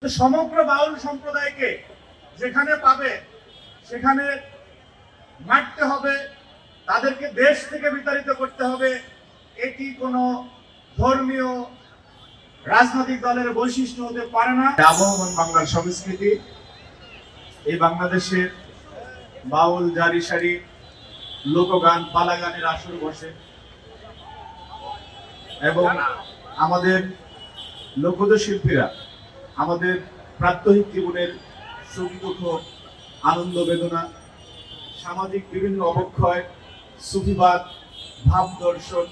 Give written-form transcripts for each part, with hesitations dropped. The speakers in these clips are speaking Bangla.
সমগ্র বাউল সম্প্রদায়কে যেখানে পাবে সেখানে মারতে হবে, তাদেরকে দেশ থেকে বিতাড়িত করতে হবে। এটি কোনো ধর্মীয় রাজনৈতিক দলের বৈশিষ্ট্য হতে পারে না। আবহমান বাংলার সংস্কৃতি, এই বাংলাদেশের বাউল জারি সারি লোকগান পালা গানের আসর বসে এবং আমাদের লোকজ শিল্পীরা আমাদের প্রাত্যহিক জীবনের সুখ দুঃখ, আনন্দ বেদনা, সামাজিক বিভিন্ন অবক্ষয়, সুফিবাদ, ভাব দর্শন,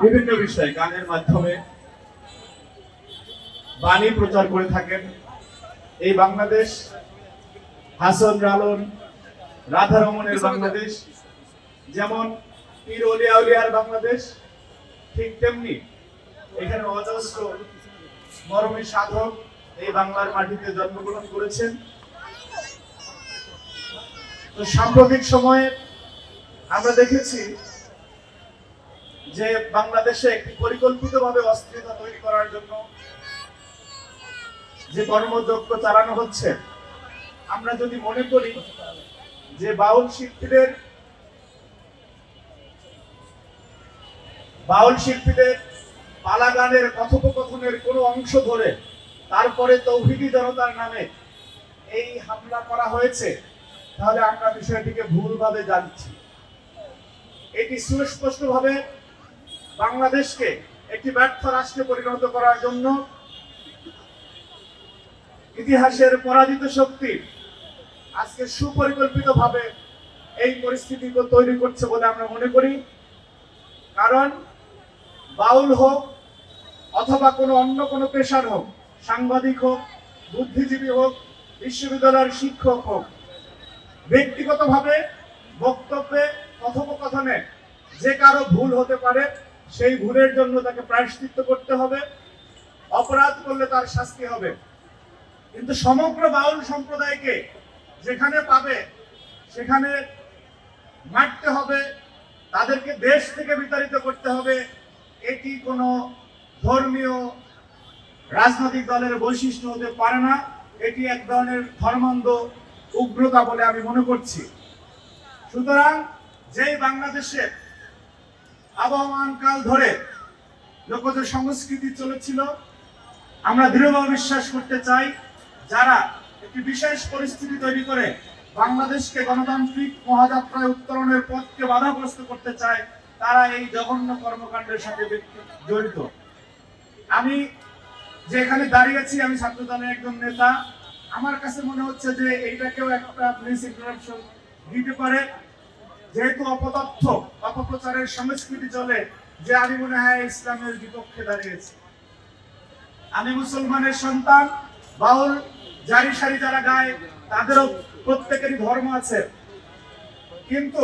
বিভিন্ন বিষয়ে গানের মাধ্যমে বাণী প্রচার করে থাকেন। এই বাংলাদেশ হাসন লালন রাধারমণের বাংলাদেশ, যেমন পীর ওলিয়া উলিয়ার বাংলাদেশ, ঠিক তেমনি এখানে অজস্র মরমী সাধক এই বাংলার মাটিতে জন্মগ্রহণ করেছেন। তো সাম্প্রতিক সময়ে আমরা দেখেছি যে বাংলাদেশে একটি পরিকল্পিতভাবে অস্থিরতা তৈরি করার জন্য যে কর্মযজ্ঞ চালানো হচ্ছে। আমরা যদি মনে করি যে বাউল শিল্পীদের পালা গানের কথোপকথনের কোনো অংশ ধরে তারপরে তৌহিদি জনতার নামে এই হামলা করা হয়েছে, তাহলে আমরা বিষয়টিকে ভুলভাবে জানছি। এটি সুস্পষ্টভাবে বাংলাদেশকে একটি ব্যর্থ রাষ্ট্রে পরিণত করার জন্য ইতিহাসের পরাজিত শক্তি আজকে সুপরিকল্পিতভাবে এই পরিস্থিতি তৈরি করছে বলে আমরা মনে করি। কারণ বাউল হোক অথবা অন্য কোনো পেশার হোক, সাংবাদিক হোক, বুদ্ধিজীবী হোক, বিশ্ববিদ্যালয়ের শিক্ষক হোক, ব্যক্তিগতভাবে বক্তব্যে কথোপকথনে যে কারো ভুল হতে পারে, সেই ভুলের জন্য তাকে প্রায়শ্চিত্ত করতে হবে, অপরাধ করলে তার শাস্তি হবে। কিন্তু সমগ্র বাউল সম্প্রদায়কে যেখানে পাবে সেখানে মারতে হবে, তাদেরকে দেশ থেকে বিতাড়িত করতে হবে। এটি কোনো ধর্মীয় রাজনৈতিক দলের বৈশিষ্ট্য হতে পারে না। এটি এক ধরনের ধর্মান্ধ উগ্রতা বলে আমি মনে করছি। সুতরাং যেই বাংলাদেশে আবহমান কাল ধরে লোকজ সংস্কৃতি চলেছিল, আমরা দৃঢ়ভাবে বিশ্বাস করতে চাই যারা একটি বিশেষ পরিস্থিতি তৈরি করে বাংলাদেশকে গণতান্ত্রিক মহাযাত্রায় উত্তরণের পথকে বাধাগ্রস্ত করতে চায়, তারা এই জঘন্য কর্মকাণ্ডের সাথে জড়িত। আমি যে এখানে দাঁড়িয়েছি, আমি ছাত্র দলের একজন নেতা। আমার কাছে মনে হচ্ছে যে এইটাকেও একটা মিস ইন্টারাপশন দিতে পারে, যেহেতু অপতথ্য অপপ্রচারের সংস্কৃতি চলে, যে আমি মনে হয় ইসলামের বিপক্ষে দাঁড়িয়েছি। আমি মুসলমানের সন্তান। বাউল জারি সারি যারা গায় তাদেরও প্রত্যেকেরই ধর্ম আছে, কিন্তু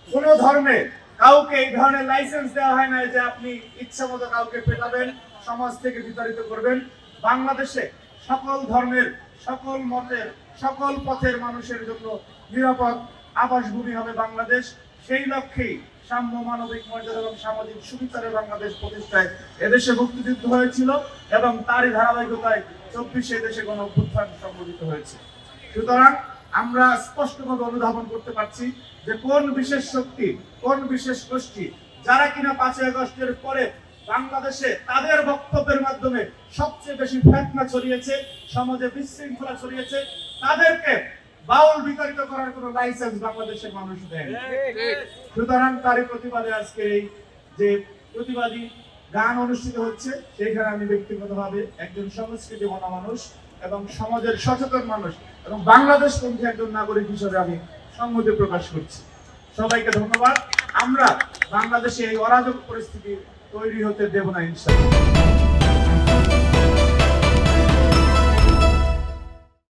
কোন ধর্মে কাউকে এই ধরনের লাইসেন্স দেওয়া হয় না যে আপনি ইচ্ছা মতো কাউকে পেটাবেন, সমাজ থেকে বিতাড়িত করবেন। বাংলাদেশে সকল ধর্মের, সকল মতের, সকল পথের মানুষের জন্য নিরাপদ আবাসভূমি হবে বাংলাদেশ। সেই লক্ষ্যেই সাম্য, মানবিক মর্যাদা এবং সামাজিক সুবিচারের বাংলাদেশ প্রতিষ্ঠায় এদেশে মুক্তিযুদ্ধ হয়েছিল এবং তারই ধারাবাহিকতায় 24 এদেশে গণ-অভ্যুত্থান সংঘটিত হয়েছে। সুতরাং আমরা স্পষ্টভাবে অনুধাবন করতে পারছি যে কোন বিশেষ শক্তি, কোন বিশেষ গোষ্ঠী যারা কিনা 5ই আগস্টের পরে বাংলাদেশে তাদের বক্তব্যের মাধ্যমে সবচেয়ে বেশি ফেতনা ছড়িয়েছে, সমাজে বিশৃঙ্খলা ছড়িয়েছে, তাদেরকে বাউল বিতাড়িত করার কোনো লাইসেন্স বাংলাদেশের মানুষ দেয়। সুতরাং তারই প্রতিবাদে আজকে এই যে প্রতিবাদী গান অনুষ্ঠিত হচ্ছে, সেখানে আমি ব্যক্তিগতভাবে একজন সংস্কৃতি মনা মানুষ এবং সমাজের সচেতন মানুষ এবং বাংলাদেশপন্থী একজন নাগরিক হিসেবে আমি সংহতি প্রকাশ করছি। সবাইকে ধন্যবাদ। আমরা বাংলাদেশে এই অরাজক পরিস্থিতি তৈরি হতে দেব না, ইনশাআল্লাহ।